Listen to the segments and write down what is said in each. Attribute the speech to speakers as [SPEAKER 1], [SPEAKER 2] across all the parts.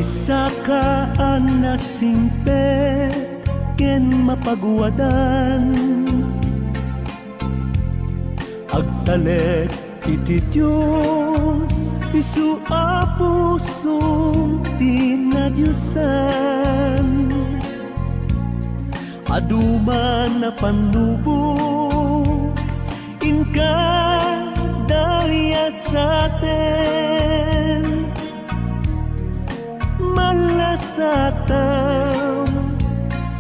[SPEAKER 1] May sakaan na singpet ken mapagwadan, agtalek iti Diyos isu a pusong tinadyusan. Aduman na panlubog inka daya sa atin, malasatam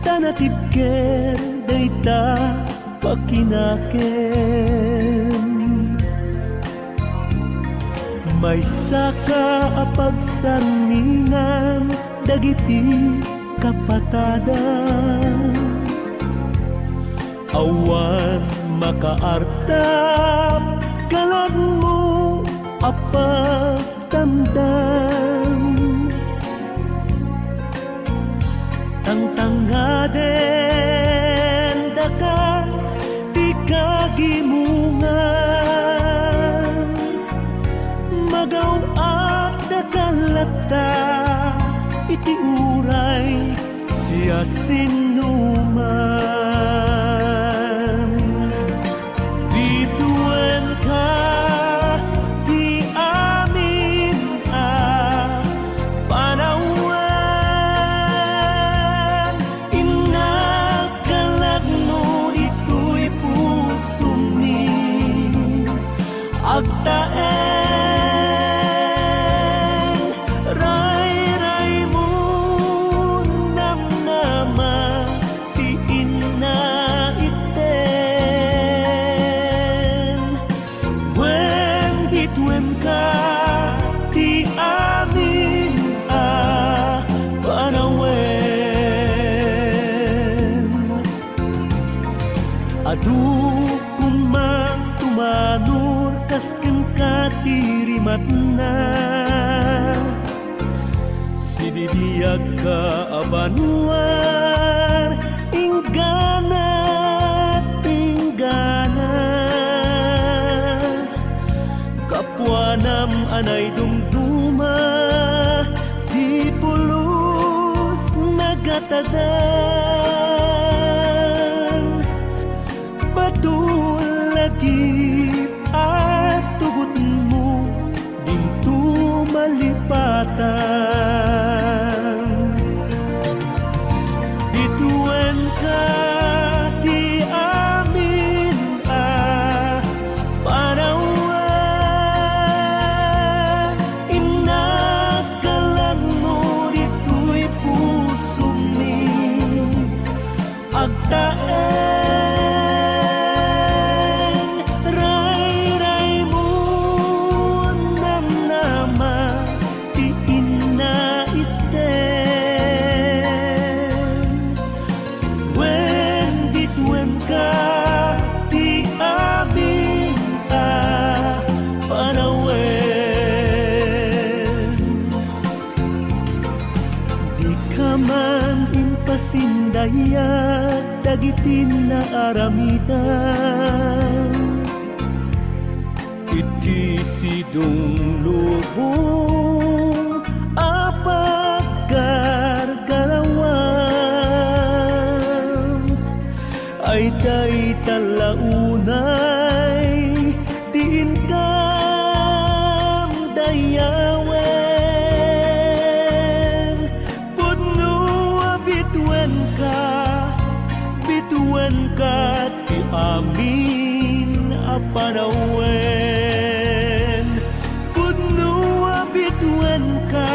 [SPEAKER 1] tanatibker dayta pakinaken. May saka a pagsanningan dagiti kapatadan, awan makaartap kalag mo apagtamdam. Tangtangaden daka di kagimungan, magaw at dakalata iti uray siya sinuman. Bituan ka di amin a panawan, inas kalag mo ito'y puso mi agtaen. Ray-ray mo namnama tiin na iten, wen bitwen ka ti amin a panawen. Adu kumang tumanur kasken katirimat na, sididiyag ka abanuar inggana inggana. Kapwanam anay dumduma di pulos nagatadan, batul lagi at tugot mo dinto malipatan. Bituan ka di amin a panawan, inas kalang mo dito'y puso mi agtaen. Ray-ray mo namnama tiin na iten, wen bitwen ka ti amin a panawen. Di ka man impasindayat dagiti na aramidan, iti sidong lubong apag gargarawan, ay day talaunay diin kam dayawen. Pudno bitwen ka ti amin a panawen. Pudno bitwen ka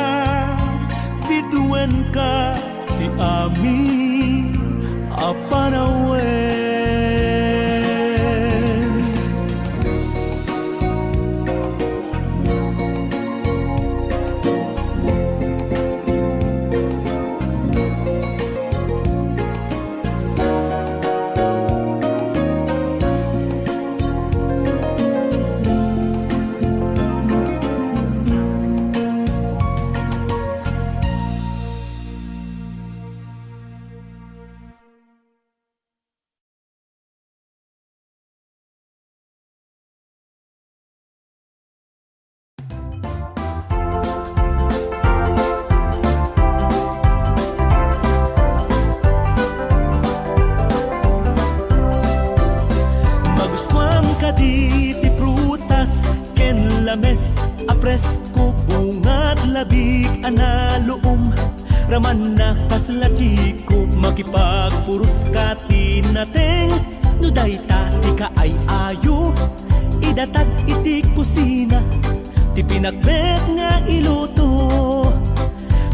[SPEAKER 1] ti amin a panawen. lames, apresko, bungat, labig, analuom, raman na kaslachiko, makipagpuros ka tinateng, nuday tati ka ay ayo, idatag iti kusina, ti pinakbet nga iluto.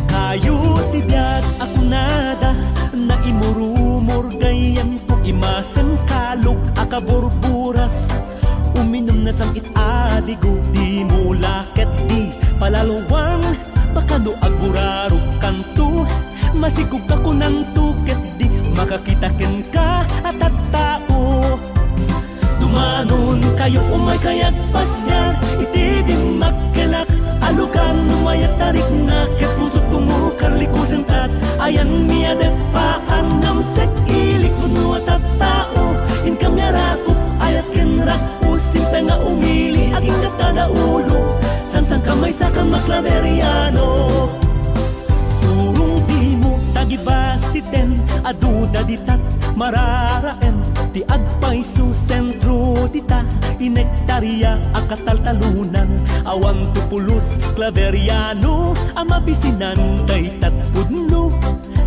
[SPEAKER 1] Kayo ti biyag ako nada, na imurumur gayan ko, imasan kalog akaburburas, uminom na samit adigo, di mula ket di palaluwang, baka no agurarog kanto, masigug ako ng tuket di makakitaken ka at tao. Dumanon kayo umay kayag pasya, iti di magkalak, alukan umayat tarik na ket pusot kumukar likusen tat, ayan miya de paanam sek ilik puno at tao, in kamyarakop ayat kenrak usimpe nga umili aging katada ulo, sansang kamay sa kang maklaveriano. Surong di mo tagibasiten, aduda ditat mararaen, ti agpay su sentro dita, inektarya akataltalunan, awan tupulos klaveriano, amabisinan daytat pudno,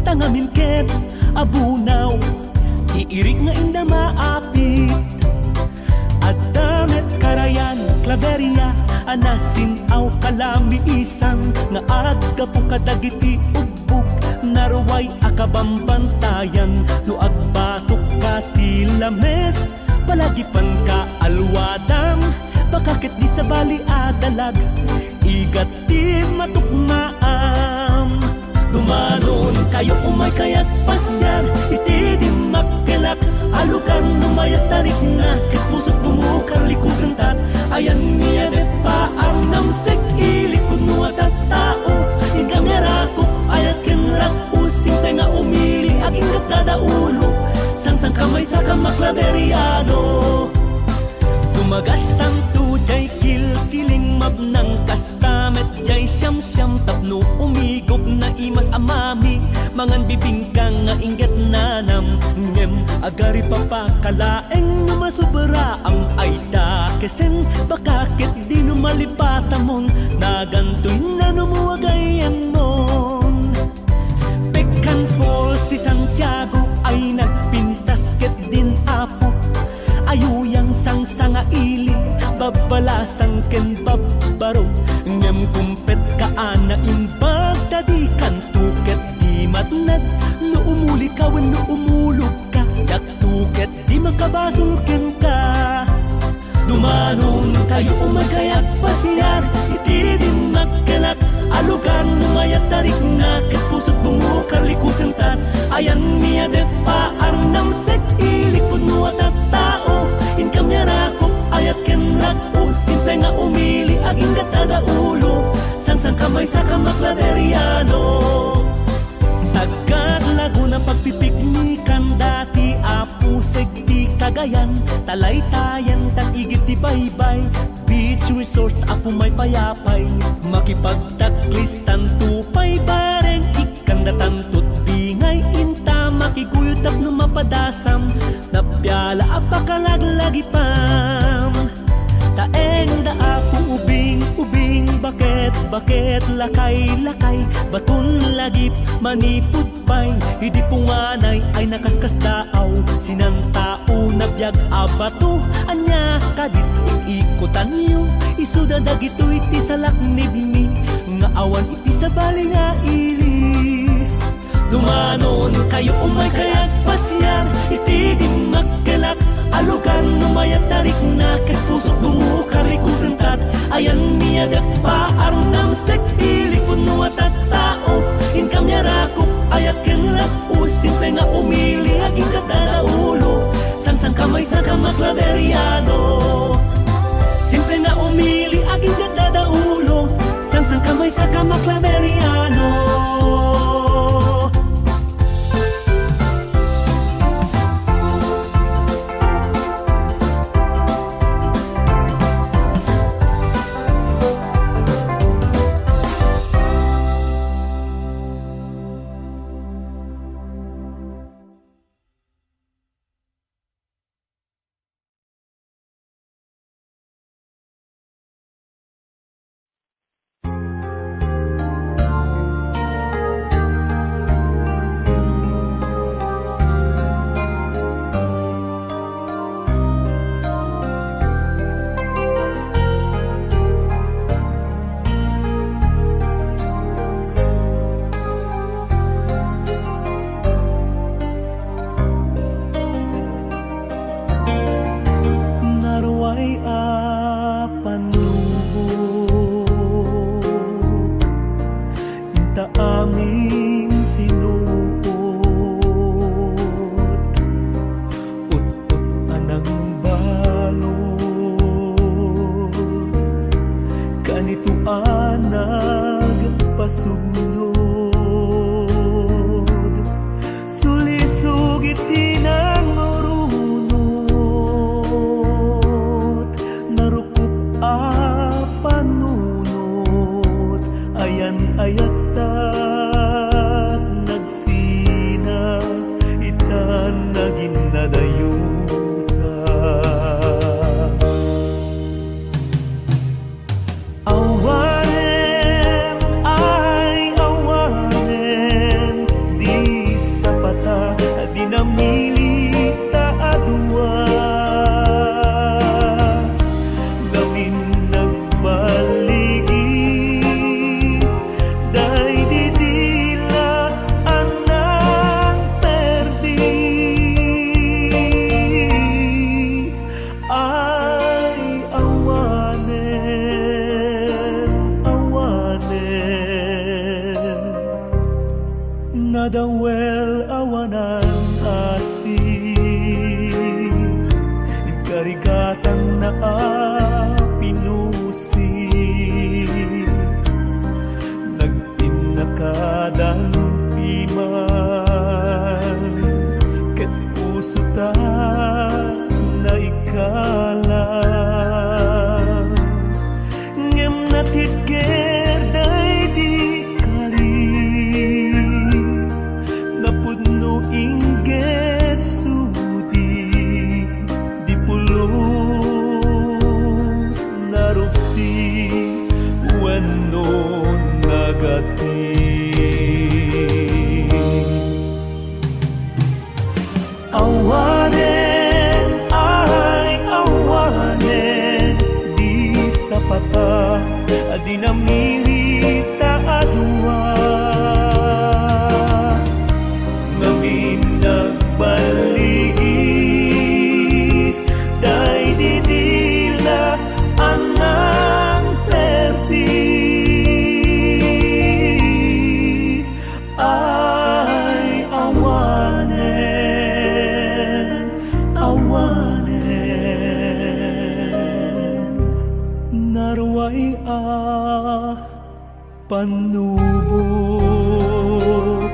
[SPEAKER 1] tangamin ket abunaw, iirig nga inda maapit, adamet karayan klaveria, anasin aw kalami isang, nga aggapo kadagiti ugbog, narway akabambantayan, no agbatok ka ti lames, palagipan ka alwadang, bakakit di sa bali adalag, igat ti matukmaam. Dumanon kayo umay kayat pasyar, iti di magkelak, alukan umayat tarik na, ket pusot kumukar likusen tat, ayan niya de paanam sek ilik puno at tao, in kamyarakop ayat kenrak using tenga umili aging katada ulo, sangsang kamay sa kamaklaveriano. Dumagastang tu jay kilkiling mabnang kastamet, jay siyam-siyam tapno umigop na imas amami, mangan bibingkang nga inget nanam, ngem agari papakalaeng numasubra ang ayda kesen, bakakit di numalipatamon, nagantoy na numuwagayan mon. Pekan Falls si Santiago ay nagpintas ket din apo, ayuyang sangsanga iling, babalasang ken babaro, ngem kumpet kaana imbag dadi kantuket di matnag, no umuli ka wen no umulog ka, daktuket di makabasol ken ka. Dumanon kayo umagayat pasyar, iti di magkalak, alugan umayat tarik na, ket pusot bumukar likusen tat, ayan miya de paarnam sek ilik puno at tao, in kamyarakop ayat kenrak usimpe nga umili aging katada ulo, sangsang kamay sa kamaklaveriano. Tagat Laguna pagpipiknikan dati, apuseg di Cagayan, talaytayan tag-igit di baybay, beach resorts apo may payapay, makipagtaklistan tupay bareng, ikan datantut bingay inta, makiguytap no mapadasam, napyala apakalaglagi pam, taeng da ako ubing, bakit, lakay, batun lagip, manipud pay, hindi punganay ay nakaskas daaw, sinantao na biyag abato, anya kadit ikutan niyo, isuda dagito iti sa laknib mi, nga awan iti sa bali nga ili. Dumanon kayo umay kayag pasyar, iti di magkalak, alukan umayat tarik na, ket pusok bumukar likusen tat, ayan miya de paarnam sek ilik puno at tao, in kamyarakop ayat kenrak usimpe nga umili aging katada ulo, sangsang kamay sa kamaklaveriano. Simple nga umili aging katada ulo, sangsang kamay sa kamaklaveriano. na ikalang ngem natigger day di kali napudno inggit sudi di pulos narupsi wano nagati awanen ay awanen di sapata adi namilita adua ngamin nagbaligi day didila anang perdi ay awanen narway panubok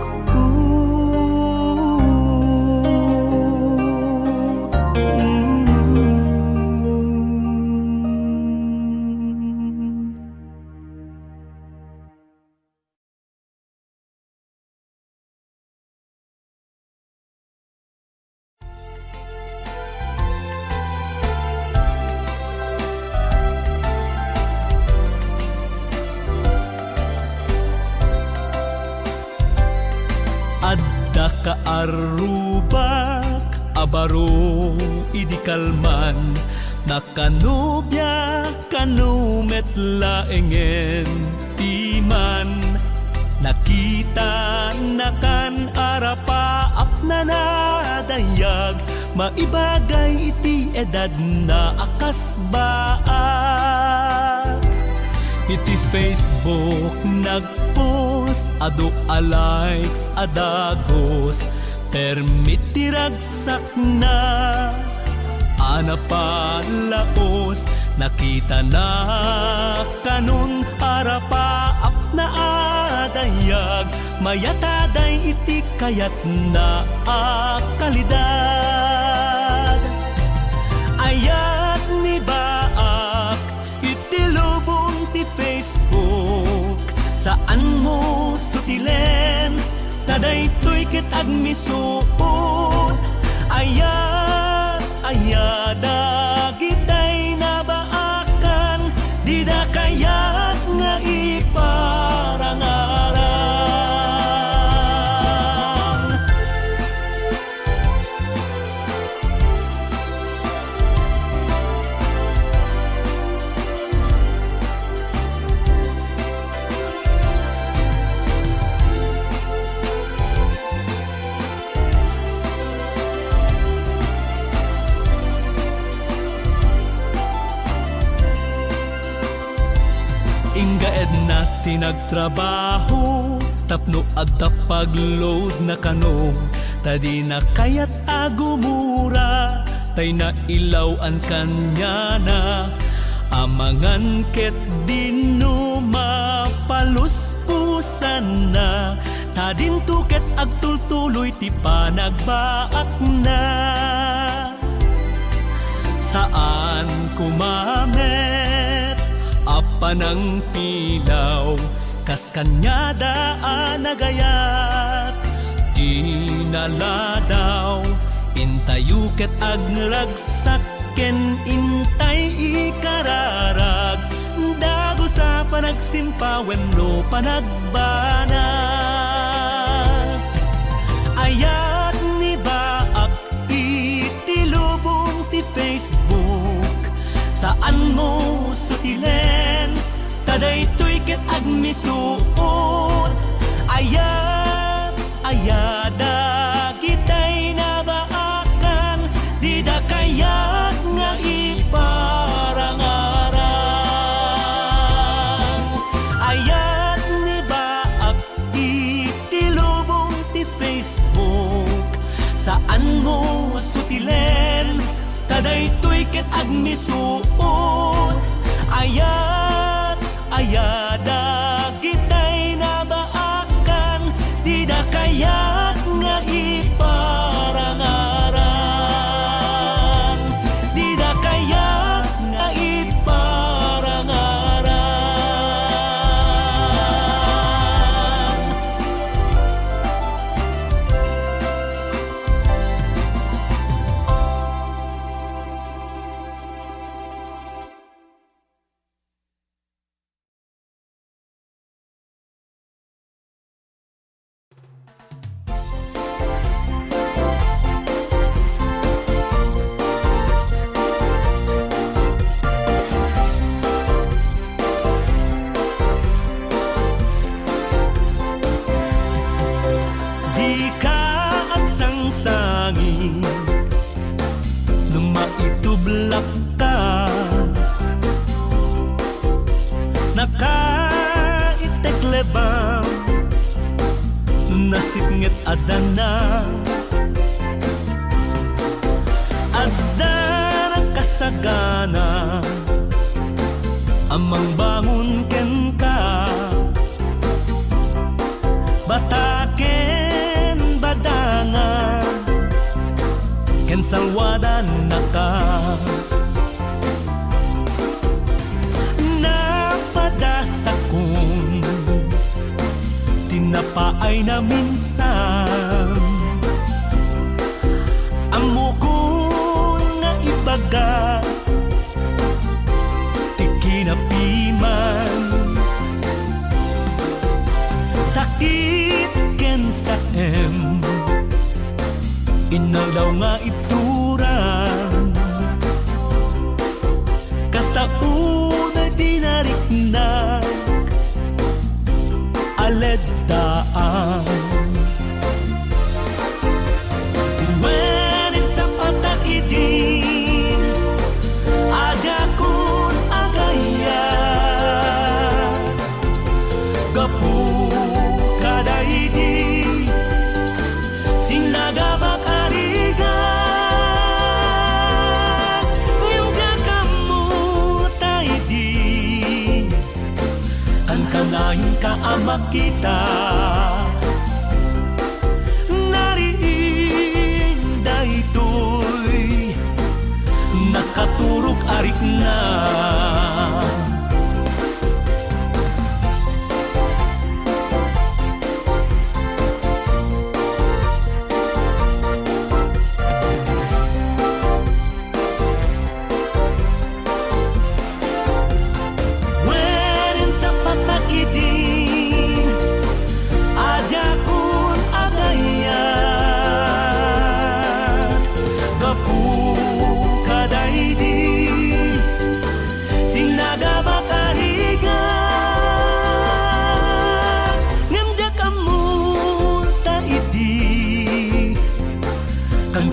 [SPEAKER 1] adda ka arubak abaro idikalman nakanubya kanumet laengen timan nakita nakan arapa apna nadayag maibagay iti edad na akasbaan iti Facebook nagpost adu likes adagos permiti ragsak na anapalaos nakita na kanun arapa apna adayag mayataday iti kayat na akalidad ayat ni baak iti lubong ti Facebook saan mo sutilen taday to'y ket agmisuot ayat ayada gitay nabaakan di da kayat nga iparangaran Inggaed na tinagtrabaho tapno adda pagload na kano tadi na kayat agumura tay na ilaw an kanya na amangan ket dino mapaluspusan na tadin tuket agtultuloy ti panagbaak na saan kumamet apanang pilaw kas kanya daan nagayat inaladaw intayu ket agragsak ken intay ikararag dago sa panagsimpa wenno panagbanag ayat ni baak iti lubong ti Facebook saan mo sutilen taday to'y ket agmisuot ayat ayada kitay nabaakan di da kayat nga iparangaran ayat ni baak iti lubong ti Facebook saan mo sutilen taday to'y ket agmisuot ayat ayada kitay nabaakan di da kayat nga iparangaran sagana amang bangun ken ka bataken badanga ken salwadan naka napadasakon tinapaay na minsan amo ko nga ibaga tikinapiman sakit ken saem inalaw nga ituran kasta una dinariknak aledaan when it's a patakidin ajakun agaya gapu kadaidi sinagabak ariga ngimja kamu taidi kan kanahin ka amak kita nariin daytoy nakaturog arik na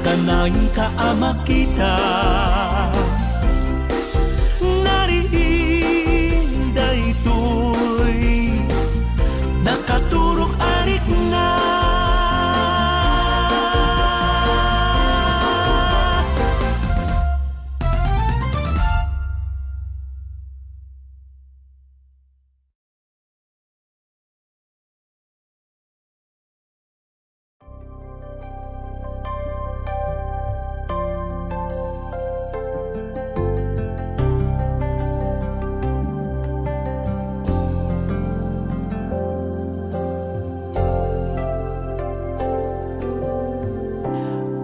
[SPEAKER 1] kanahin ka ama kita nariin daytoy nakaturok arik nga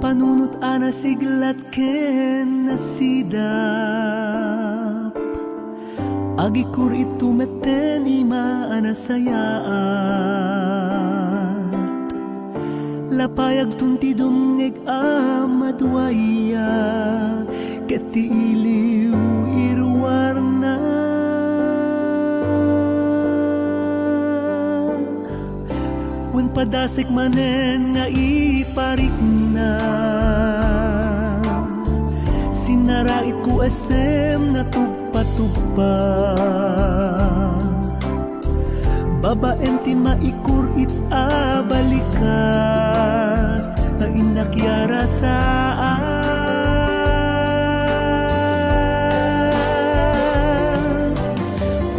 [SPEAKER 1] panunot ana siglat ken nasidap agikur itu meten ima ana sayaat lapayag tuntidungeg amadwaya keti iliw irwarna wen padasik manen nga iparik na sinarait ko asem na tugpa-tugpa babaen ti maikur it abalikas na inakyara saas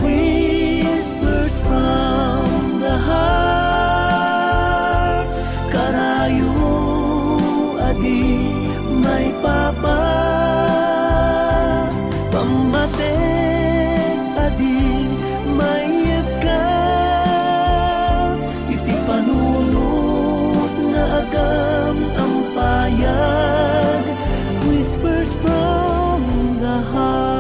[SPEAKER 1] whispers from the heart karayo adi may papas pamatek adi may yagkas iti panunot nga agam ang payag whispers from the heart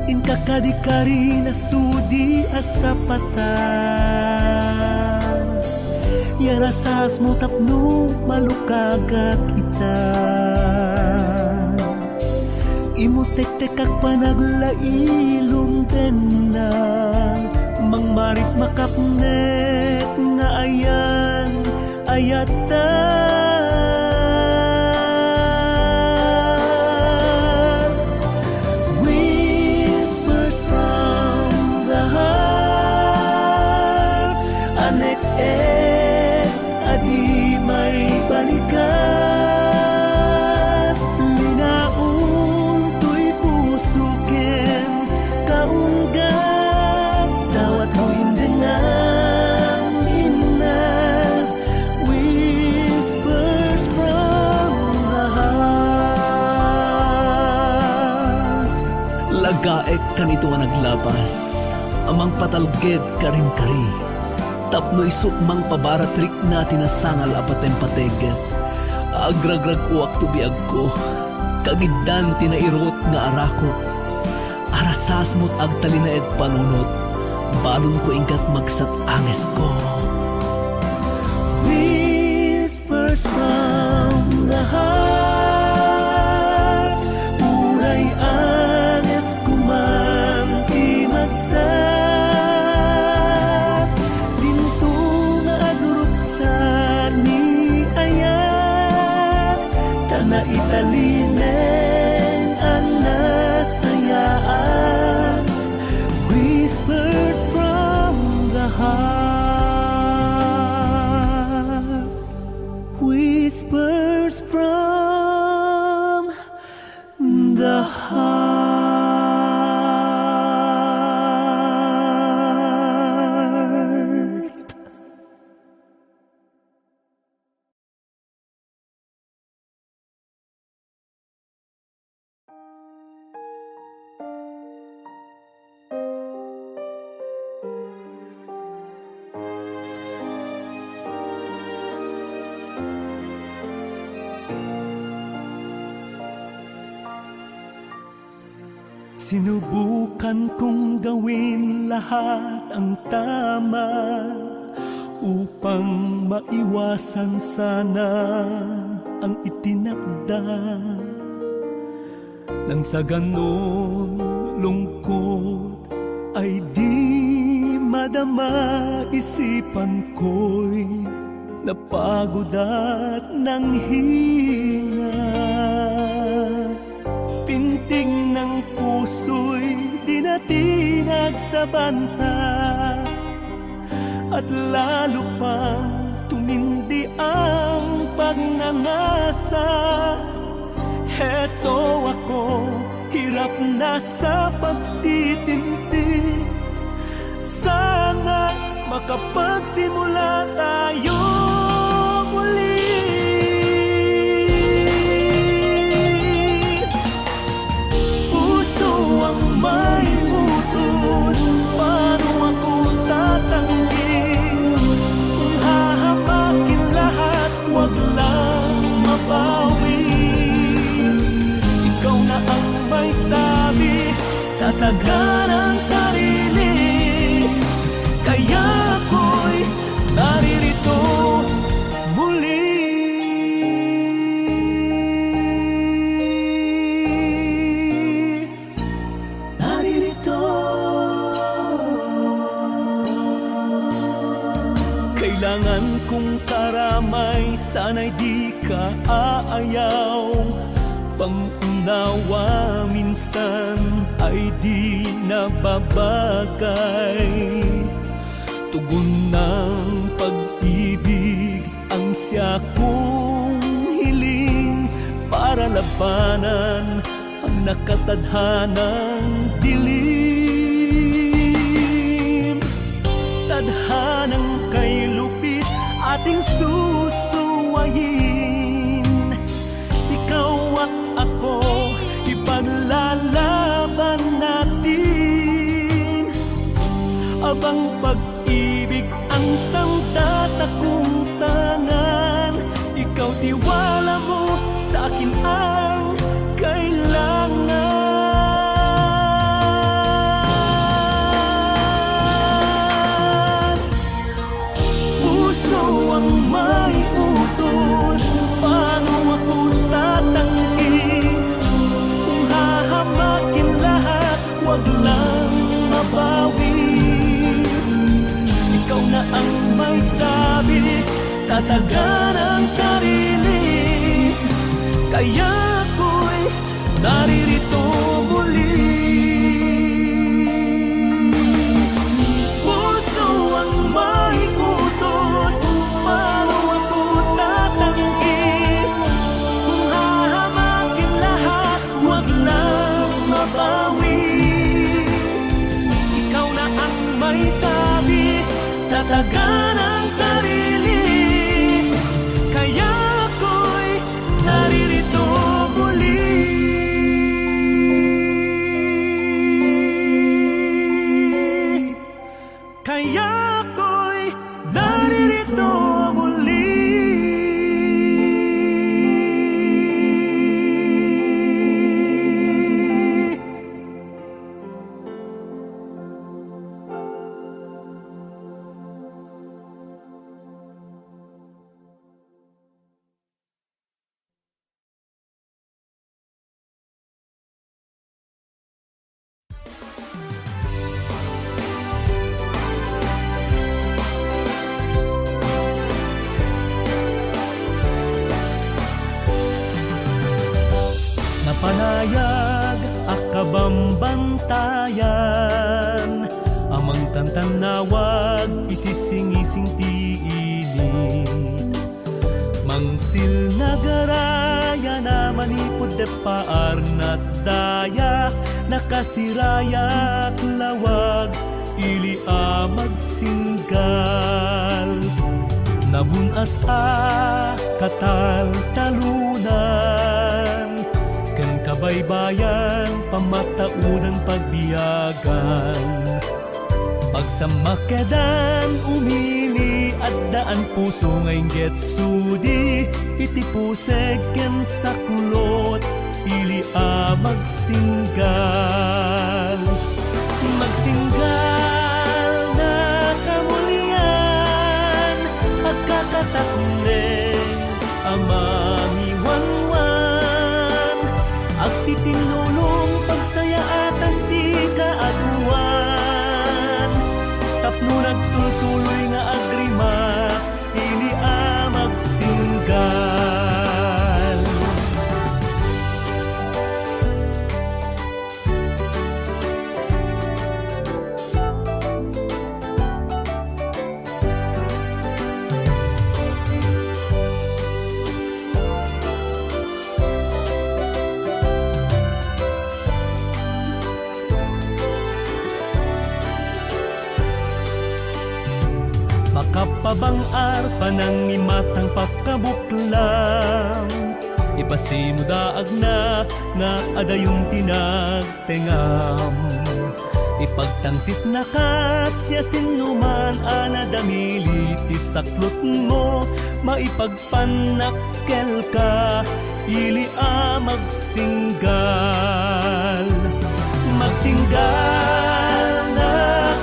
[SPEAKER 1] inkakadikari na sudi asapata yarasas mo tapno malukagat kita imutek-tekak panaglailong na mangmaris makapnek nga ayan ayatan whispers from the heart
[SPEAKER 2] dito nga naglabas, amang patalged karing-kari. Tapno isuk mang pabaratrik natin na sangal apaten pateget. Agragrag uwak tubiag ko, kagidan tinairot nga arako. Arasas mo't agtalinaed panunot, balon ko ingat magsat anges ko.
[SPEAKER 1] Whispers from the heart, uray anges kuman imagsat. Dinto nga agurupsan ni ayat, kana italinen ang nasayaan. Whispers from the heart, whispers from the heart. Sinubukan kong gawin lahat ang tama upang maiwasan sana ang itinakda. Nang sa ganon lungkot ay di madama, isipan ko'y napagod at nanghinga. Pintig ng puso'y dinatinag sa banta, at lalo pang tumindi ang pagnanasa. Heto ako, hirap na sa pagtitindig. Sana makapagsimula tayo muli. May utos, paano ako tatanggin? Kung hahapakin lahat, wag lang mabawi. Ikaw na ang may sabi, tatagan ang sarili. Kaya ako'y naririto muli. Kailangan kong karamay, sana'y di ka aayaw. Pang-unawa minsan ay di nababagay. Tugon ng pag-ibig ang siya kong hiling, para labanan ang nakatadhanang dilim. Tadhanang kay lupit ating susuwayin. Ikaw at ako, ipaglalaban natin. Abang pag-ibig ang santatakong tangan. Ikaw tiwala mo, sa akin ang kailangan. May utos, paano ako tatanggi? Kung hahamakin lahat, wag lang mabawi. Ikaw na ang may sabi, tatagan ang sarili. Kaya ako'y naririto muli. Puso ang may utos, paano ako tatanggi? Kung hahamakin lahat, wag lang mabawi. Ikaw na ang may sabi, tatagan ang sarili. Kaya ako'y naririto muli. kaya ako'y naririto muli. Napanayag akabambantayan, amang tantanawag isisingising tiinit. Mangsil nagaraya na manipod de paar na daya, nakasirayak lawag ili magsinggal. Nabunas katal talunan, ken kabaybayan pamataudan pagbiyagan. Pagsamakedan umili at daan puso ngayon getsudi, iti puseg ken saklot ili magsinggal. Magsinggal na kamulian at kakataknen amang iwanwan, at titinulong pagsaya at anti kaaduan. Tapno nagtultuloy nga agrima ili magsinggal. Makapabangar panangimatang pagkabuklam, ipasimudaag na nga adayong tinagtengam. Ipagtangsit na kat siya sinuman anadamili ti saklot mo, maipagpanakkel ka ili magsinggal. Magsinggal na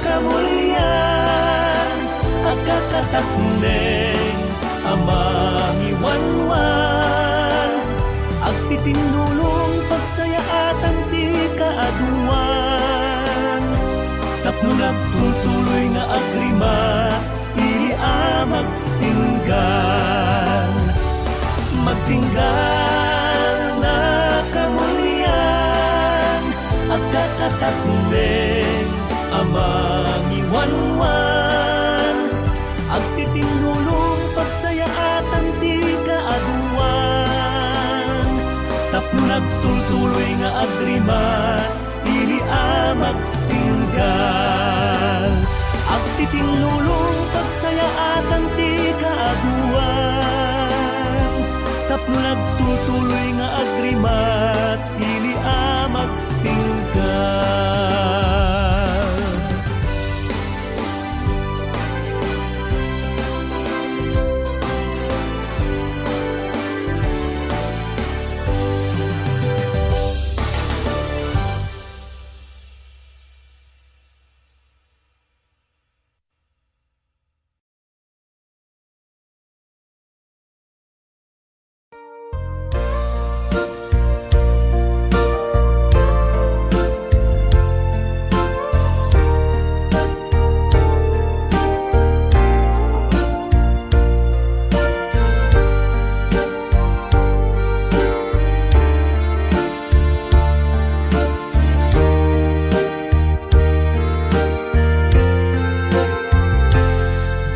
[SPEAKER 1] kamulian at kakataknen amang iwanwan, at titinulong pagsaya at anti kaaduan. Tapno nagtutuloy nga agrima ili magsinggal. Magsinggal na kamulian at kakataknen amang iwanwan, at titinulong pagsaya at anti kaaduan. Tapno nagtultuloy nga agrima ili magsinggal. At titinulong pagsaya at anti kaaduan. Tapno nagtutuloy nga agrima ili magsinggal.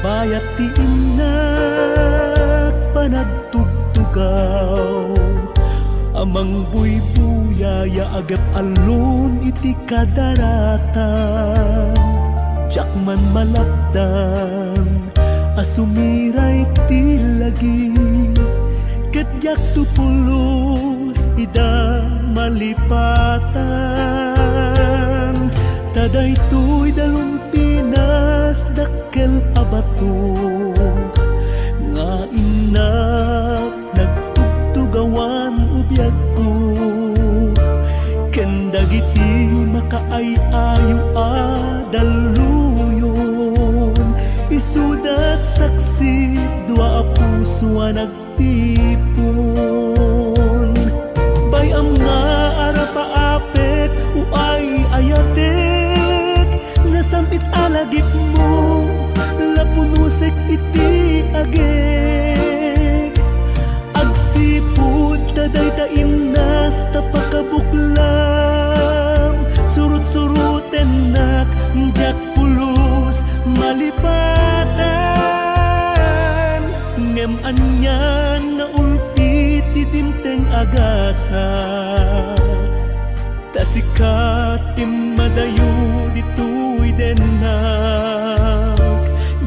[SPEAKER 1] Bayat ti inak panagtugtugaw, amang buy-buyaya agap alun iti kadaratan. Jakman malapdan asumiray ti lagi, ketjak tupulos ida malipatan. Taday tuy dalong Pinas kel abato nga inak nagtugtugawan ubiyag ko ken dagiti makaay-ayo daluyon isudat saksi dua a puso a nagtipon bayam nga arapaapet uay ayatek nasampit alagip mo lapunusek iti agek agsipud taday taimnas tapakabuklam surut-suruten nak jak pulos malipatan ngem anyan na ulpit idimteng agasat tasikat imadayo ditoy denak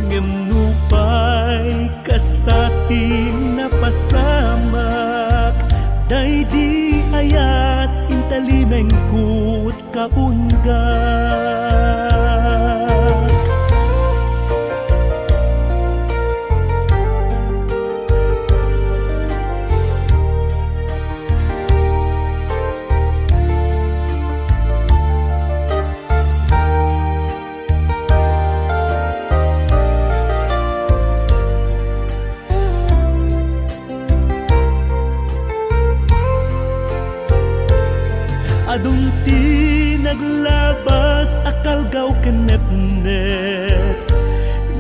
[SPEAKER 1] ngem nupay kastating napasamak daydi ayat intalimeng kut kaunggak adung ti naglabas akalgaw kenep-nep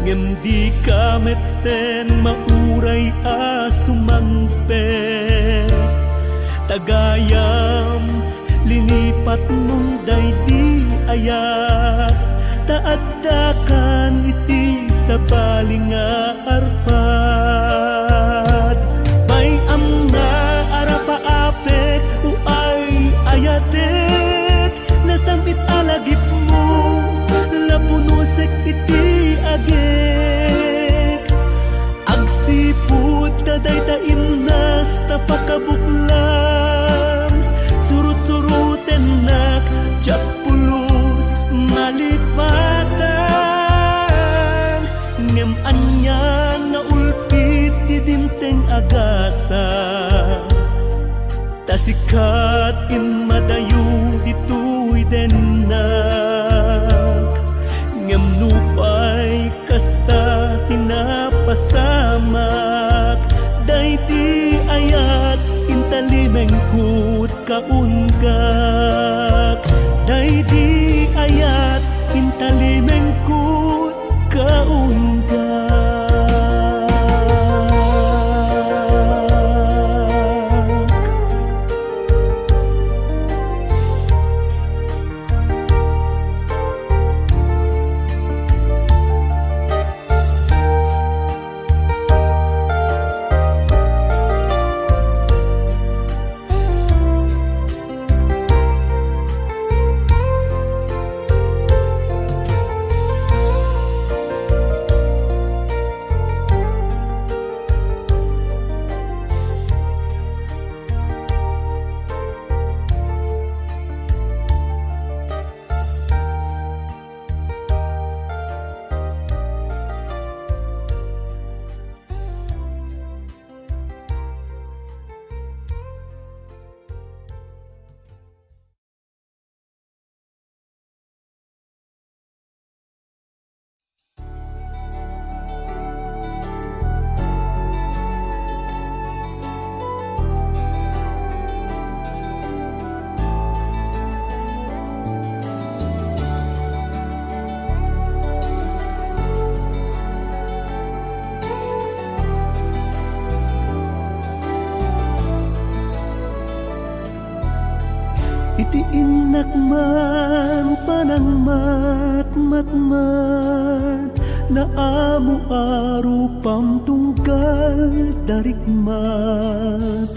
[SPEAKER 1] ngem di kameten mauray a sumangpet tagayam linipat mong daydi ayat taaddakan iti sa baling nga arpad bayam nga arapaapek uay ayatek nasampit alagip mo lapunusek iti agek agsipud taday taimnas tapakabuklam surut-suruten nak jak pulos malipatan ngem anyan na ulpit idimteng agasa tasikat imadayo ditoy denak ngem nupay kasta tinapasamak dayti ayat intalimeng kut kaunggak daydi ayat intalimeng kut kaunggak iti inak man panang matmatmat na amo arupam tunggal darikmat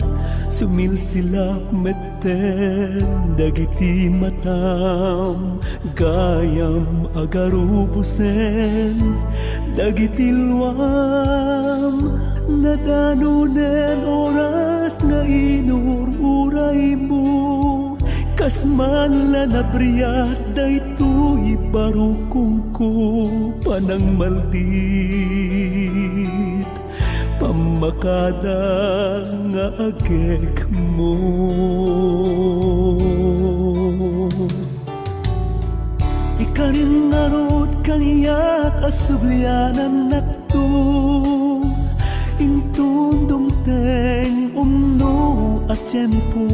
[SPEAKER 1] sumilsilak metten dagiti matam gayam agarubusen dagiti luam nadanunen oras nga inururay mo Kas manla na briyat daytoy barukong ko panang maldit pamakada nga agek mo. Ikarin narod kaniya kasublianan nakto intun dumteng umno at tiyempo.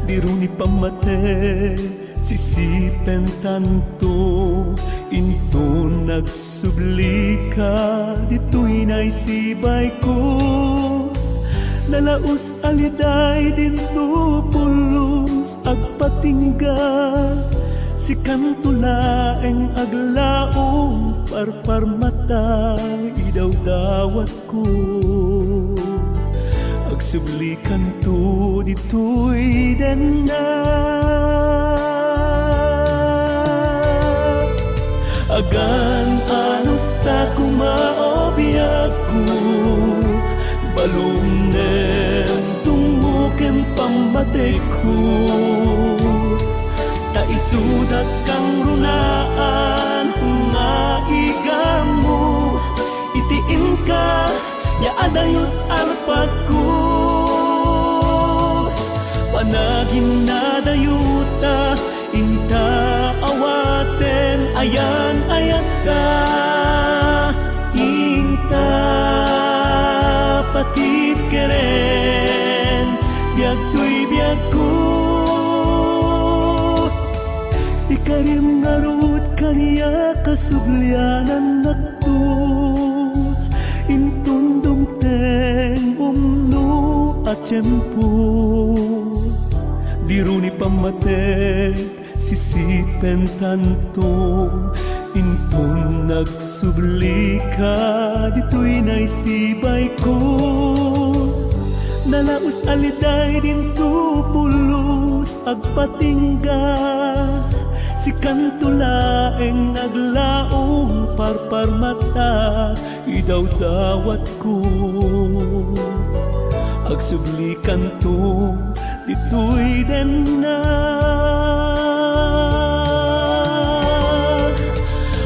[SPEAKER 1] Diruni pamate sisipen tanto into nagsublika dito'y naisibay ko nalaos aliday dinto pulos agpatingga si kantulaeng aglaong parparmata idaw dawat ko agsublikan to dito'y denna agan anos ta kumaobiyak ko balungnen tumuken pambatek ko ta isudat kang runaan nga igamo itiin ka ya adayot arpat ko panagin na dayuta inta awaten ayan ayat ka inta patip keren biag tuy biag ko ikarim ngarut kaniya kasublianan nakto intundong teng umno at tiyempo diruni pamatek sisipen tanto intun nagsublika dito'y naisibay ko nalaos aliday dinto pulos agpatingga si kantulaeng naglaong parparmata idaw dawat ko agsublikan to dito'y denna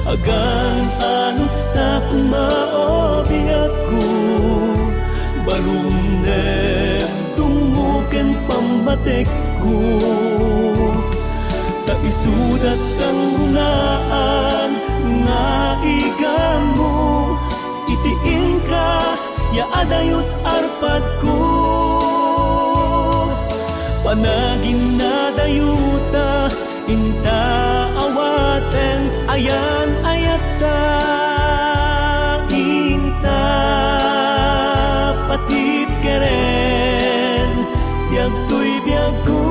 [SPEAKER 1] agan anos ta kumaobiyak ko balungnem tumuken pambatek ko ta isudat kang runaan nga igamo itiin ka ya adayot arpat ko panagin na dayuta inta awaten ayan ayata inta patip keren biag tuy biag ko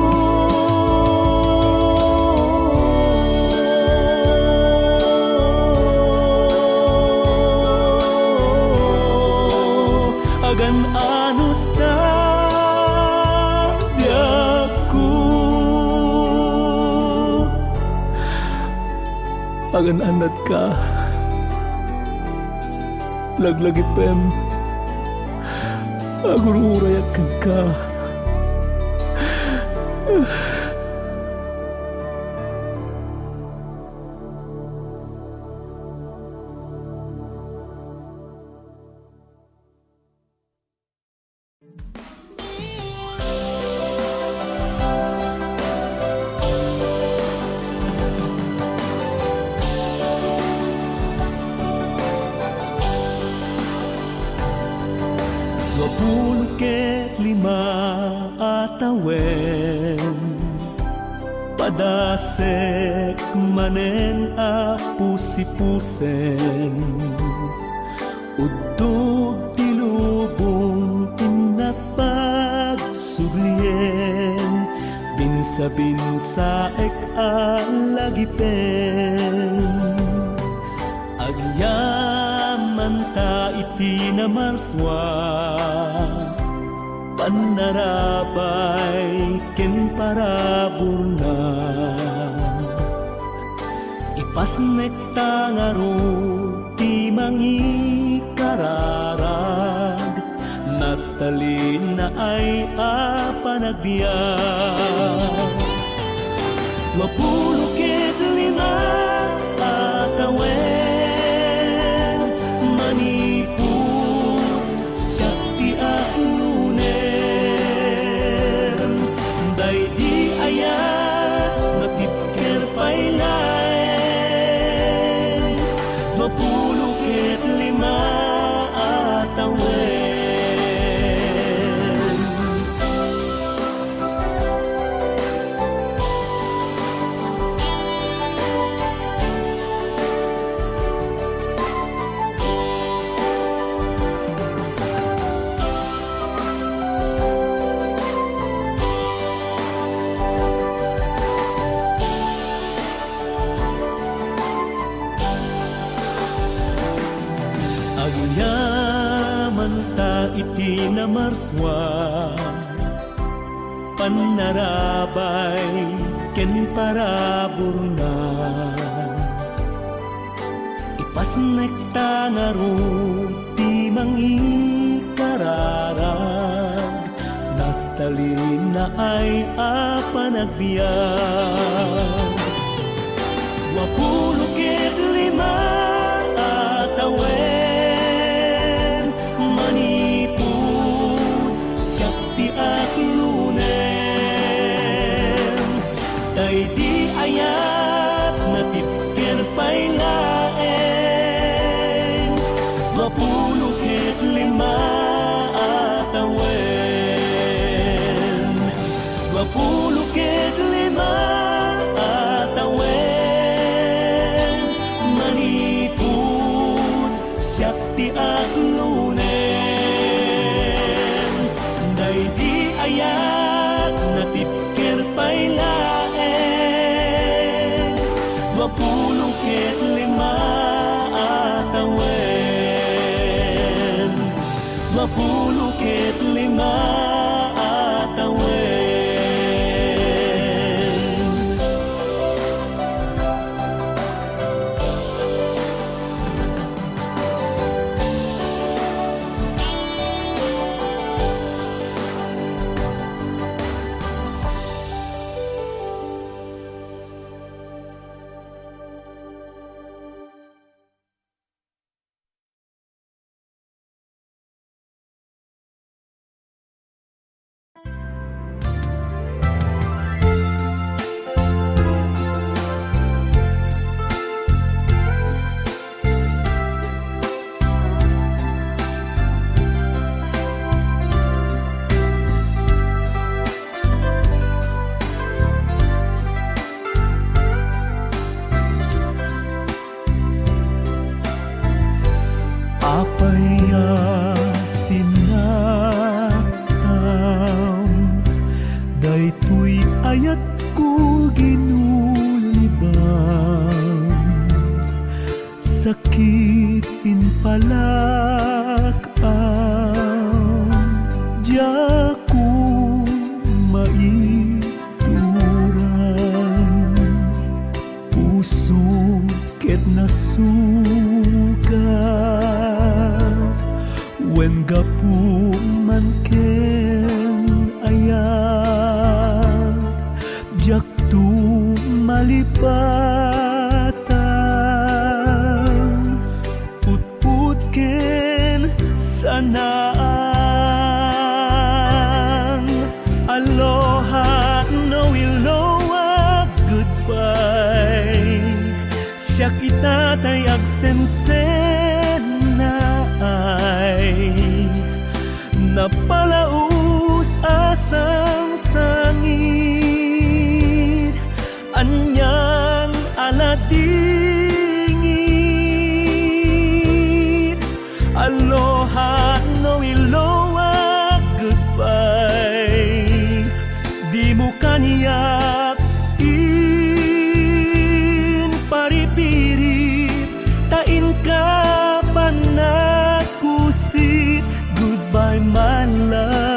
[SPEAKER 1] agan anos ta agan anad ka laglagi pem agururayakan ka Pulket lima atawen padasek manen a pusi-pusen udog tilubong inapagsublien binsa-binsa ek alagipen agyaman ta iti na marswa panarabay ken paraburna ipasnek tangaro ti mangikararag natalin na na ay panagbiyak. 25 atawen manipur syakti alunen day di ayat matipker pailaen 25 atawen. Agyaman ta iti na marswa panarabay ken paraburna ipasnek ta nga ti mangikararag natalin na ay panagbiyak. 25 atawen manipur syakti at lunen day di ayat natipker pailaen 25 atawen 25 atawen manipur syakti at lunen day di ayat natipker pailaen 25 atawen 25 atawen. Apaya sinakam daytoy ayat ko ginulibang sakitin palakam diya ko maituran puso ket nasugat wen gapu man ken ayat jak tu malipatan put-put ken sanaan aloha no iloha goodbye siya kita tay agsensen na ay napalaus asang sangit anyang aladingit aloha no iloha goodbye di mo kaniyak in paripirit tain ka panakusit goodbye my love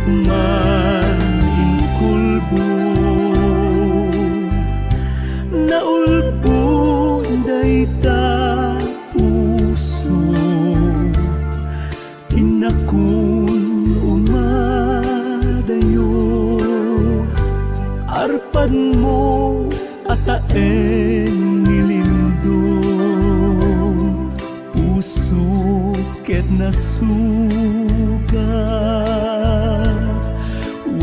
[SPEAKER 1] man inkulbo naulbo dayta puso inakun umadayo arpan mo ataen nilindong puso ket nasugat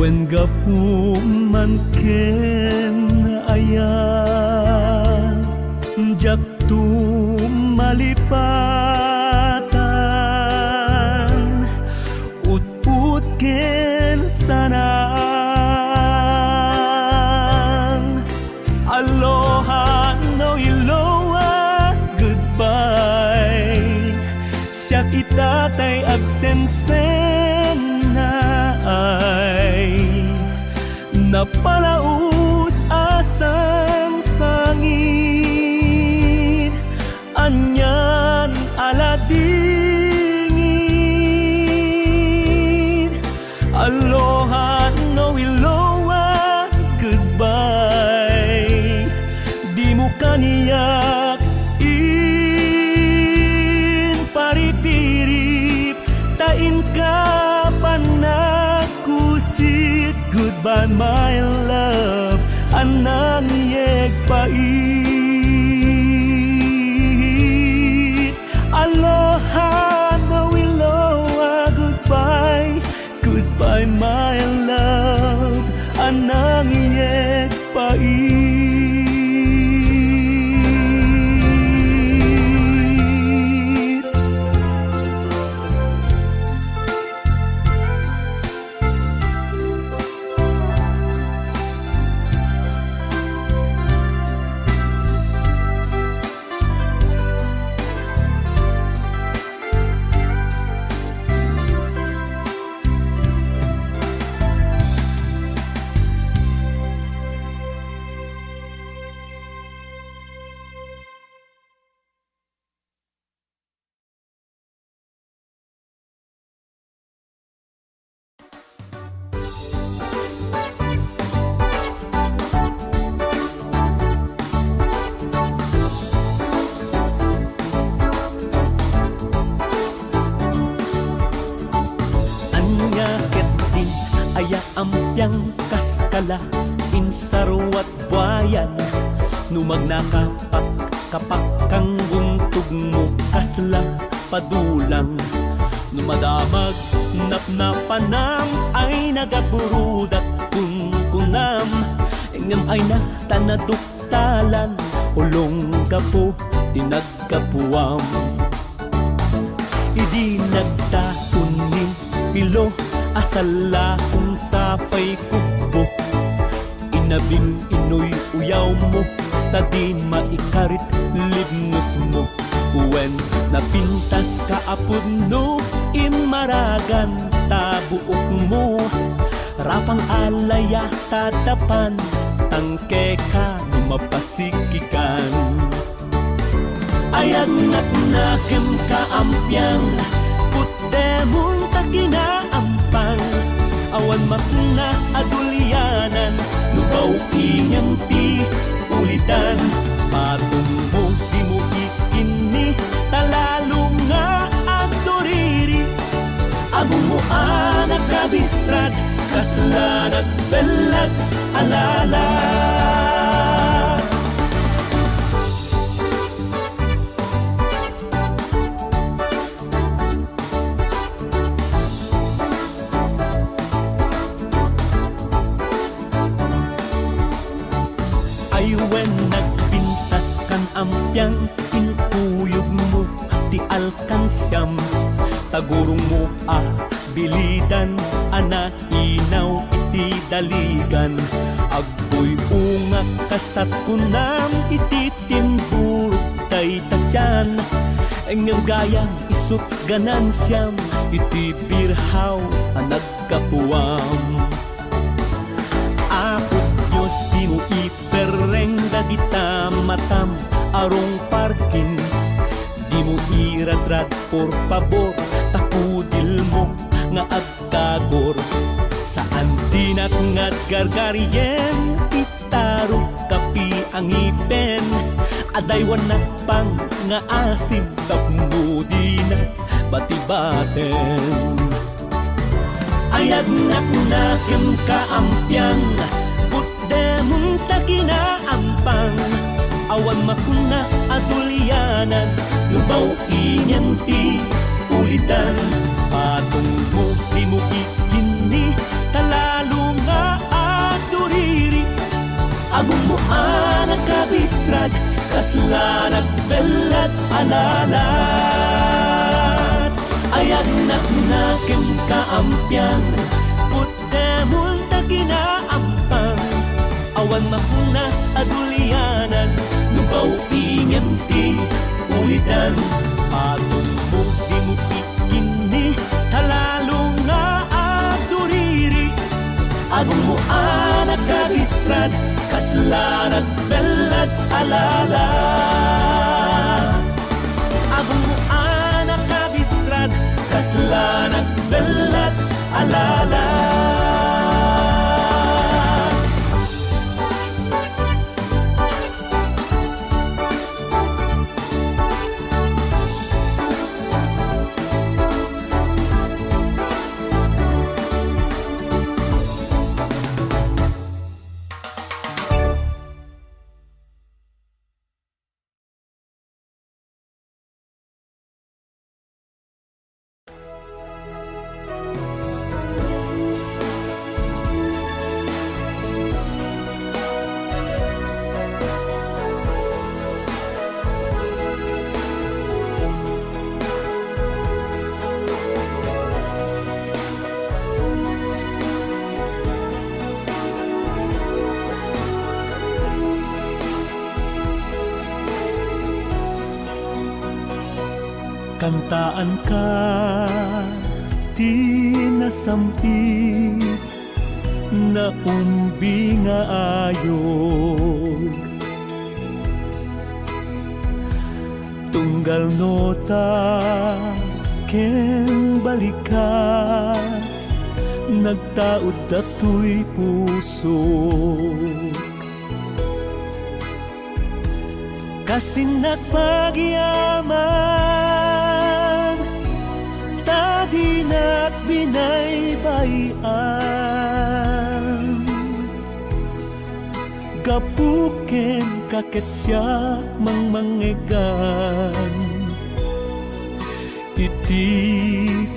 [SPEAKER 1] wen gapuman ken ayan jak tumalipatan ut-ut ken sanang aloha no iloa goodbye siya itatay agsensen na ay napalaus asang sangin anyan aladingin aloha no iloa goodbye di mo kaniyak in paripirip tain ka panakusit goodbye my love anang yeg pait aloha no iloa goodbye goodbye my love anang yeg pait aya ampiang kaskala insarwat buayan numagnakapak kapak kang buntog mo kasla padulang numadamag napnapanam ay nagaburudak kunam engem ay na tanaduktalan ulong kapo tinagkapuam idi nagtakunin pilo asala kung sapay kubo inabim inoy uyaw mo tadi maikarit libnos mo wen napintas ka apod no imaragan tabuok mo rapang alaya tatapan tangke ka mapasikikan ayag naknakem ka ampiang putdemon takinaampan awan makna adulyanan lubaw inyang ti ulitan patumbo di mo ikini talalo nga adoriri amo mo anak kabistrad kaslanat belag alala wen nagpintas kan ampiang inkuyog mo ti alkansyam tagurong mo bilidan ana inaw iti daligan agboy ungak kastat kunam iti timburo tay tatyan engem gayang isut ganansyam iti beer house nagkapuam Diyos di mo ipereng dagita matam arong parking di mo iradrad por pabor takudil mo nga agkagor Saan tinat ngat gargaryen, itarok kapi ang ipen. Aday wanak pang nga asin tapmudi na bati-baten. Ayad nakem kaampiang, putdemon ta kinaampang. Awan makuna adulyanan, lubaw inyan ti ulitan. Patong mo di mo ikini, talalo nga aduriri. Agong mo anak kabistrad, kaslanak belat alalat. Ayad nakem kaampiang, putdemon ta kinaampang. Awan makuna adulyanan, lubaw inyan ti ulitan. Patong mo di mo ikini, talalo nga aduriri. Agong mo anak kabistrad, kaslanak belat alalat. Agong mo anak kabistrad, kaslanak belat alalat. Kantaan ka, di nasampit, na umbi nga ayog. Tunggal nota, ken balikas, nagtaod dato'y puso. Kasi nagpagyaman, tadi na't binaybayan. Gapuken kaket siya mangmangegan, iti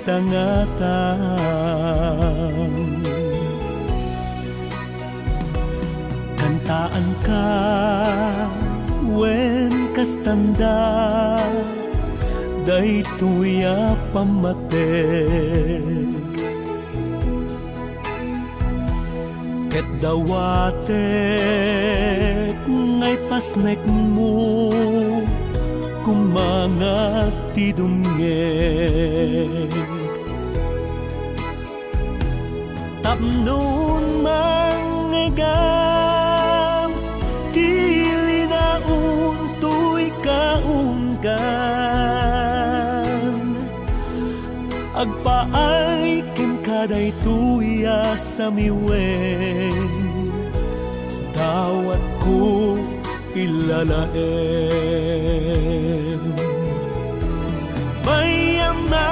[SPEAKER 1] tangatan. Kantaan ka, wen kastanda, daytoy pamatek. Ket dawatek ngay pasnek mo, kumangat ti dumngeg. Tapnon mangegam, tili na untoy kaunggan. Agpaay ken kaday tuya sa miwen, dawat ko ilalaem. Bayam na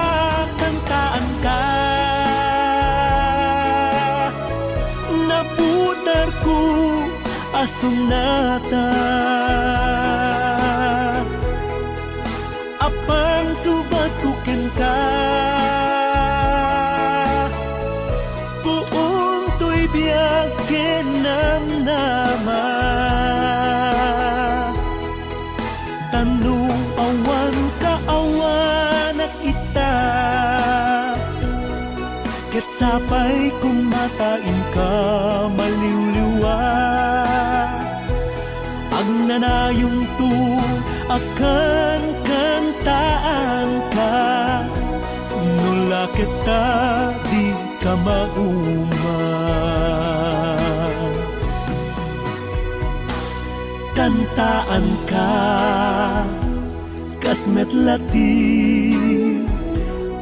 [SPEAKER 1] kantaan ka, naputar ko asunata. Apang subat ko ken ka, buong to'y biyak kenamnama. Tanu awan kaawan at ita, ket sapay kung matain ka maliwliwa. Ang nanayong tu akan kantaan ka, nula kita di ka mauma. Kantaan ka, kasmet lati,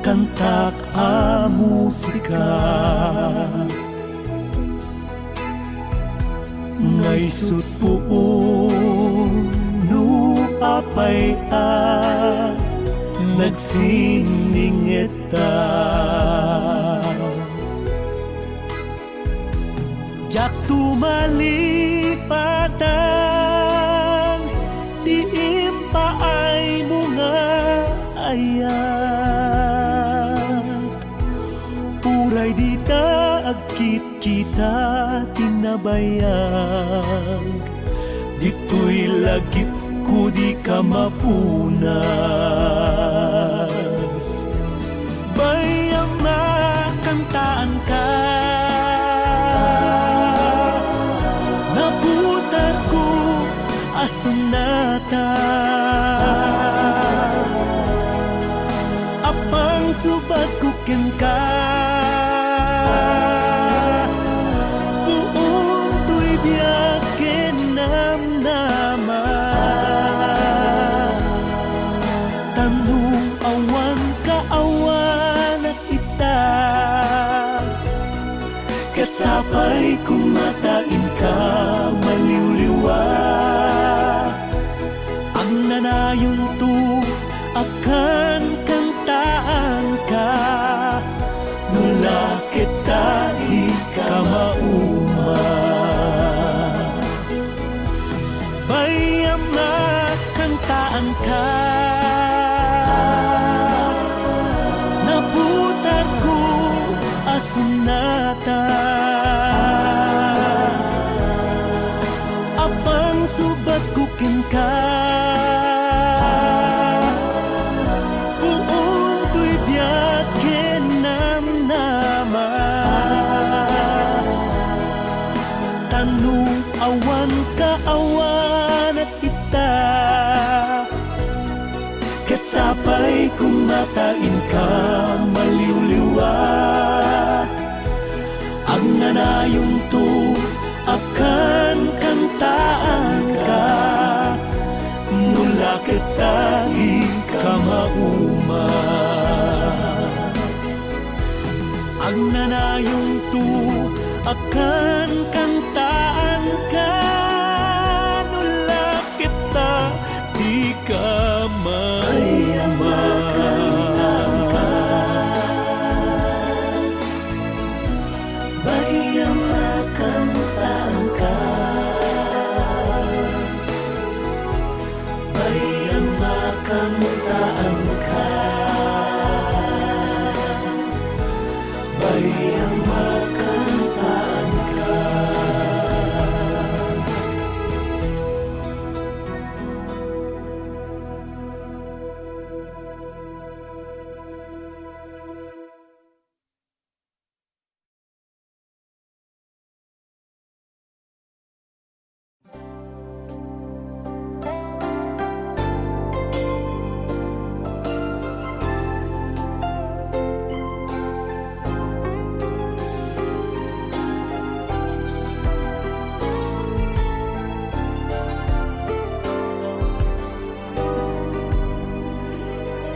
[SPEAKER 1] kantak a musika. ngay sut puong no apay nagsiningeta. Jak tumalipatan di impaay mga ayat. Uray di ta agkit kita tinabayag, dito'y lagip ko di ka mapunas. Bayang makantaan ka, naputar ko asunata. Apang subad ko ken ka, buong to'y biyakin namnama. Tanong awan kaawan at ita, kat sapay kung matain ka maliwliwa. Ang nanayong to akan kantaan ka, nula kita di ka mauma. Bayam na kantaan ka, naputar ko asunata. Apang subat ko kin ka, buong to'y biyakin namnama. Tanong awan kaawan at ita, kat sapay kung matain ka maliwliwa. Ang nanayong to akan kantaan ka, mula kita ka mauma. Ang nanayong to akan kantaan ka, nula kita di ka mauma. Bayang makantaan ka, bayang makantaan ka, bayang makantaan ka.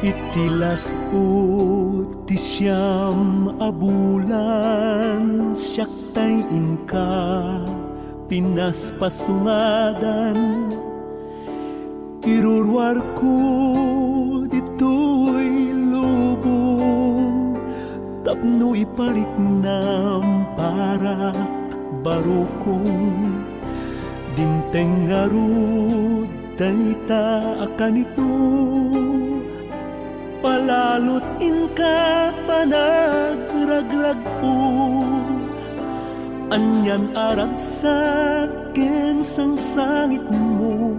[SPEAKER 1] Itilas ti siyam abulan, siyak tay inka pinaspasungadan. Irurwar ko dito'y lubong, tapno ipariknam parat barukong. Dinteng ngarud dayta akan ito, palalot inka panagragrag o. Anyan arag sa akin sang sangit mo,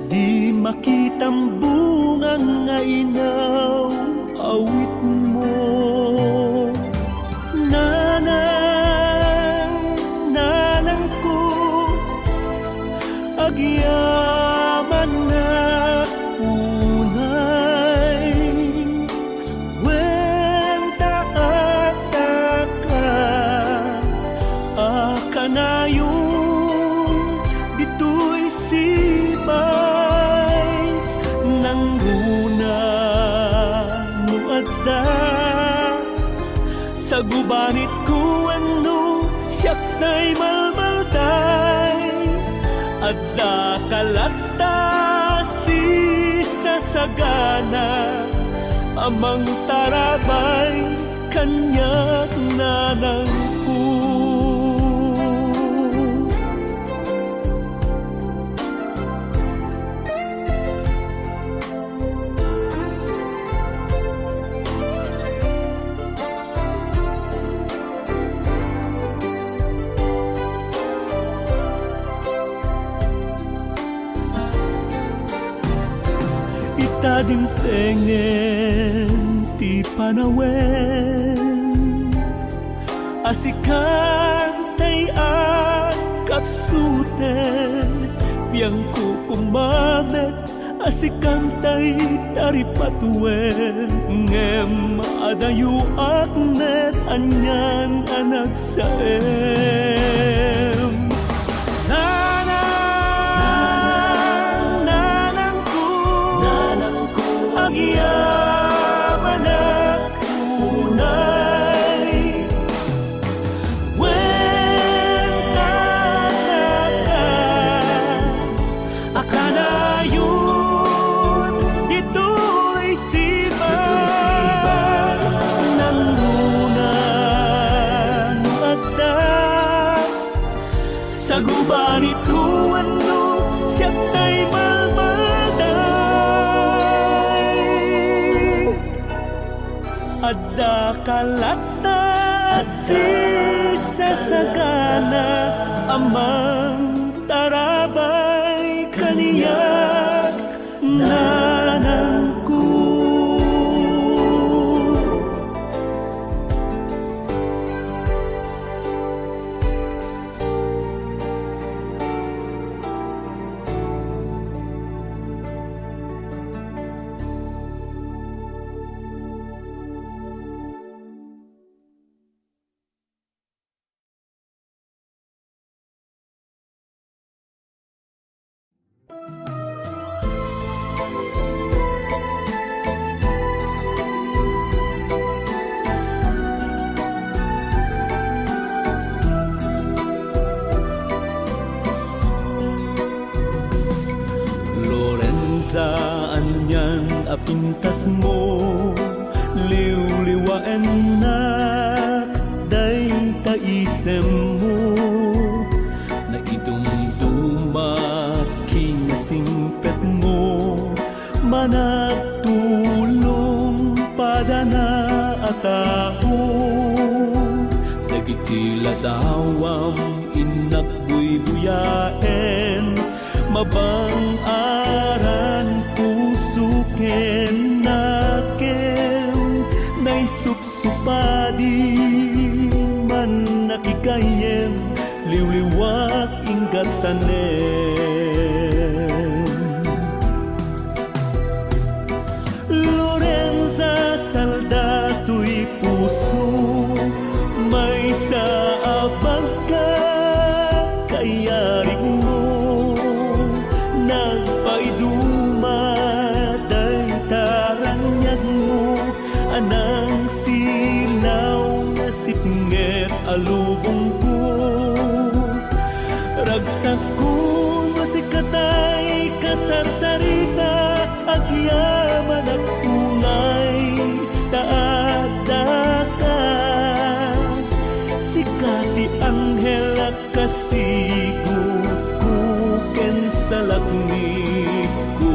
[SPEAKER 1] di makitang bungang nga inaw awit mo. Nanang ko agyaman na unay, wenta ataka akanayong dito'y sibay nang runa mo adda sa gubanit ko ano siyak na'y malmalday. kalata si sasagana, amang tarabay kanyak nanangku. Itadim pengen ti panawen, asikan tay kapsuten, biyang ko kumamet, asikan tay daripatuen, ngem adayu aknet anyan anagsaem. Agyaman unay, wen talaga akala yun dito'y siba nangunan magda sa gubanit ko ano siya tay ada kalata si sasagana, amang tarabay kaniyak nanangku. Saan yan apintas mo, liwliwaen na day taisem mo, na idumduma kinasingpet mo, manatulong padana atao, nagitila dawam inakbuy buyaen, mabang aran pusuken naken, naisupsupadi man nakikayem, liwliwak ingatanem. Lorenza Saldato'y puso, may sa abang ka kayarig mo, nagpaidumaday taranyag mo, anang silaw na sipnget alubong ko, ragsak ko masikatay kasarsarita, agyaman at unay taadaka, sikati anghel at kasigot kuken sa lakmit ko.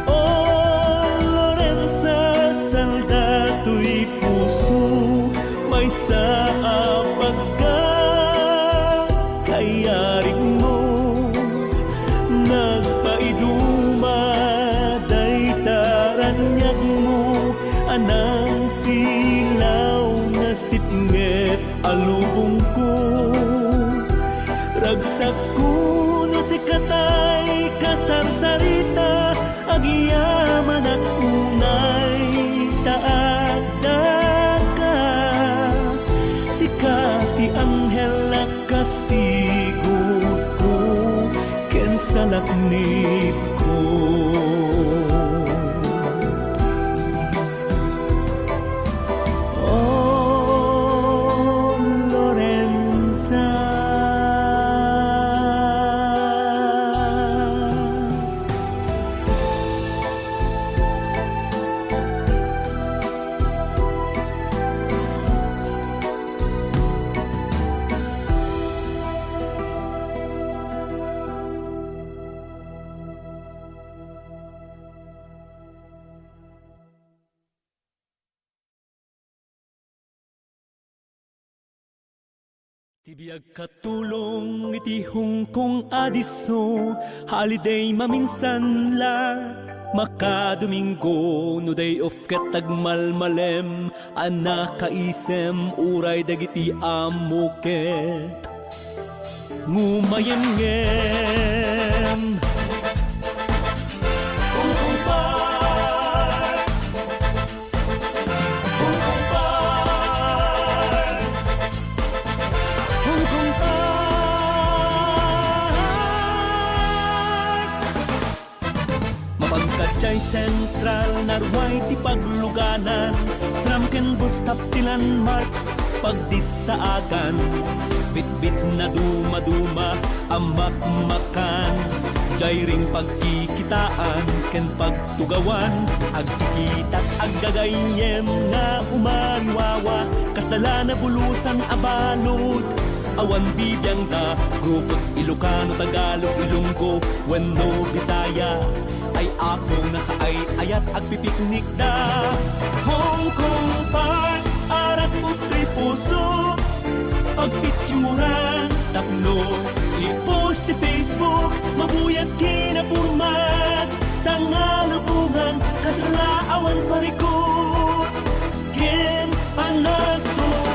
[SPEAKER 1] Oh, Lorenza Saldato'y puso, may sa pagka kayarig mo, nagpaidumaday taranyag mo, anang silaw na sipnget alubong ko, ragsak ko na sikatay kasarsarita, agyaman at unay taadaka, sikati anghel at kasigot ko ken sa lakmit ko. Oh, Lorenza Tibiyag katulong iti Hongkong adiso, holiday maminsan la. Makadomingo no day of katagmalmalem, anak kaisem uray dagiti amuket. Ngumayengem Hongkong Park, Hongkong Park, Hongkong Park. Mapagkatsyay sentral narway ti pagluganan, tramken bus taptilan mark pagdisaagan. Bit-bit na duma-duma amak-makan, jay ring pagkikitaan ken pagtugawan, agkikitat aggagayem nga umariwawa, kasdala na bulusan abalot. Awan bibiyang da, grupot Ilocano, Tagalog, Ilonggo, wenno Bisaya, ay akong nakaay-ayat agpipiknik da. Hongkong Park, arat uto'y puso, pagpicturan, tapno, i-post ti Facebook, mabuyag kinapurmat, sa ngalubungan, kasalaawan parikot, ken panagtuo.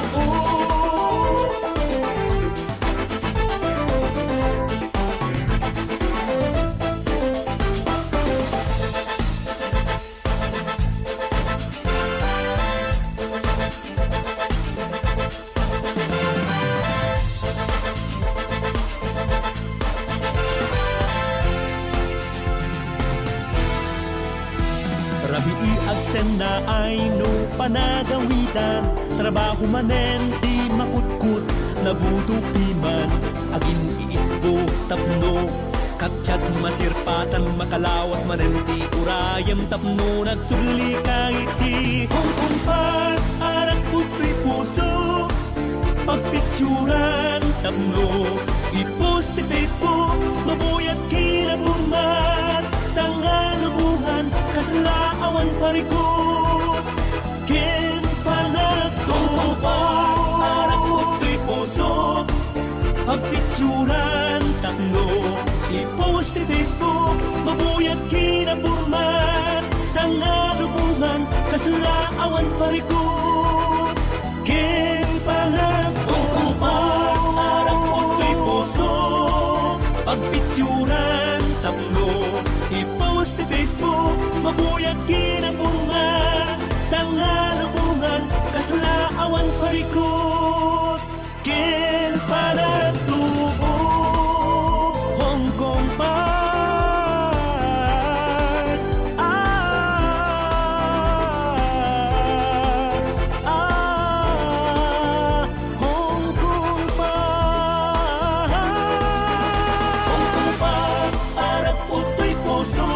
[SPEAKER 1] Rabii agsen na ay no panagawitan, trabaho manen di makutkut, nabudupi man, agin iispo tapno, kakchat masirpatan makalawat manen di urayam tapno, nagsugli kahit di. Hongkong Park, arak puto'y puso, pagpicturan, tapno, i-post ti Facebook, mabuyat kinapurmat, sa ngalubuhan, kasalaawan parikot, ken panagtuo. Arak puto'y puso, pagpicturan, tapno, i-post ti Facebook, mabuyat kinapurmat, sa ngalubuhan, kasalaawan parikot, ken panagtuo. Arak puto'y puso, pagpicturan, tapno, i-post ti Facebook, mabuyag kinapurmat, sa ngalubungan, kasalaawan parikot, ken panagtuo. Hongkong Park, Hongkong Park. Hongkong Park, arak puto'y puso,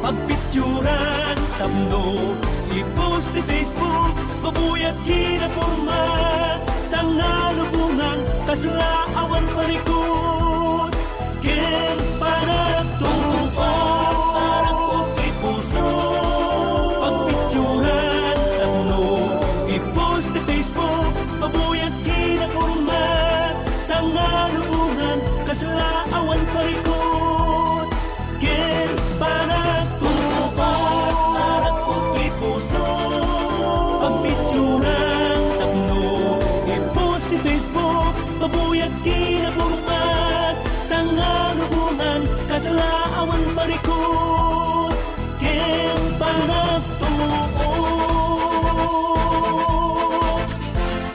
[SPEAKER 1] pagpicturan, tapno, i-post ti Facebook, mabuyat kinapurmat, sa ngalubungan, kasalaawan parikot, ken panagtuo. Arak puto'y puso, pagpicturan, tapno, i-post ti Facebook, mabuyat kinapurmat, sa ngalubungan, kasalaawan parikot, ken panagtuo. Arak puto'y puso, pagpicturan, tapno, i-post ti Facebook, mabuyag kinapurmat, sa ngalubungan, kasalaawan parikot, ken panagtuo.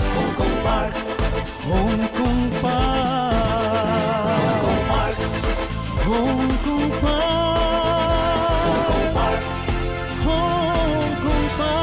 [SPEAKER 1] Hongkong Park, Hongkong Park, Hongkong Park, Hongkong Park, Hongkong Park, Hongkong Park.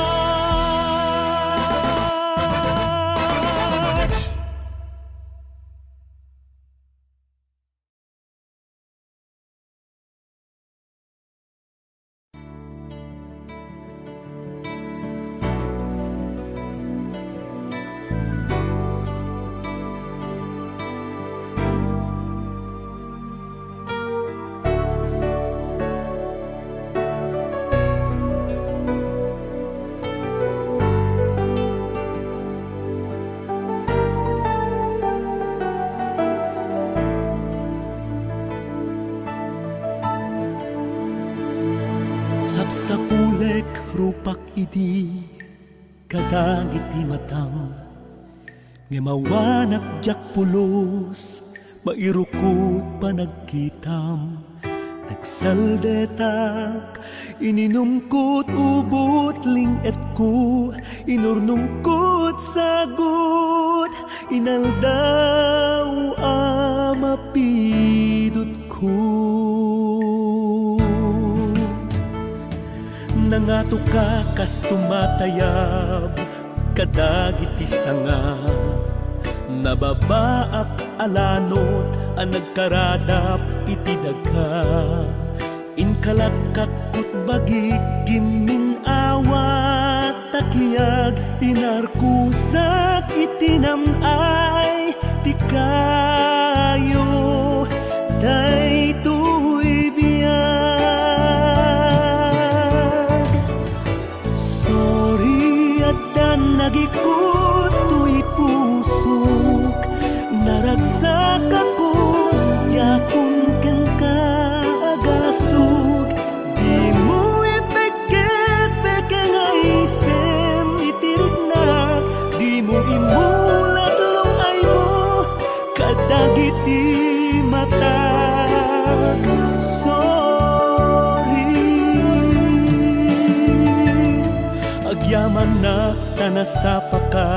[SPEAKER 1] Sapsapulek rupak idi kadagit ti matam nga mawanak jak pulos mairukot panagkitam nagsaldetak ininumkot ubot linget ko inurnungkot sagot inaldaw amapidot ko nangato ka kas tumatayab kadagit ti sanga nababaak alanot ang nagkaradap iti daga inkalakakot bagik gimin awat takiyag inarkusak itinamay ti kayo daytoy biyag sorry at dan nagikot to'y pusok naragsak ako jakong ken kaagasog di mo ipeke-peke nga isem itirignak di mo imulat lungay mo kadagiti matag sorry agyaman na tanasapa ka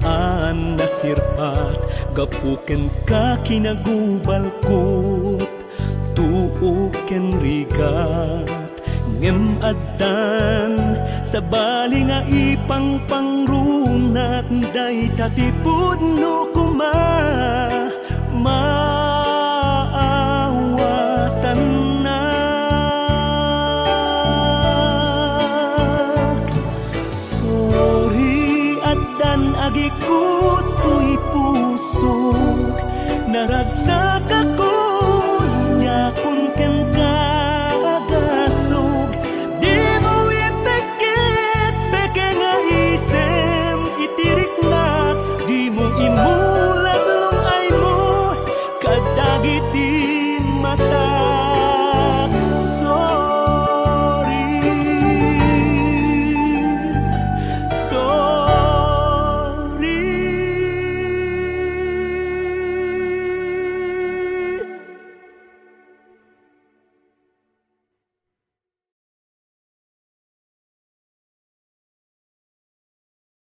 [SPEAKER 1] an nasirpat gapuken ka kinagubal kot tuuken rigat ngem addan sa bali nga ipang pangrungnak day tatipud no kuma maawatan na sorry addan agikot to'y pusok naragsak ako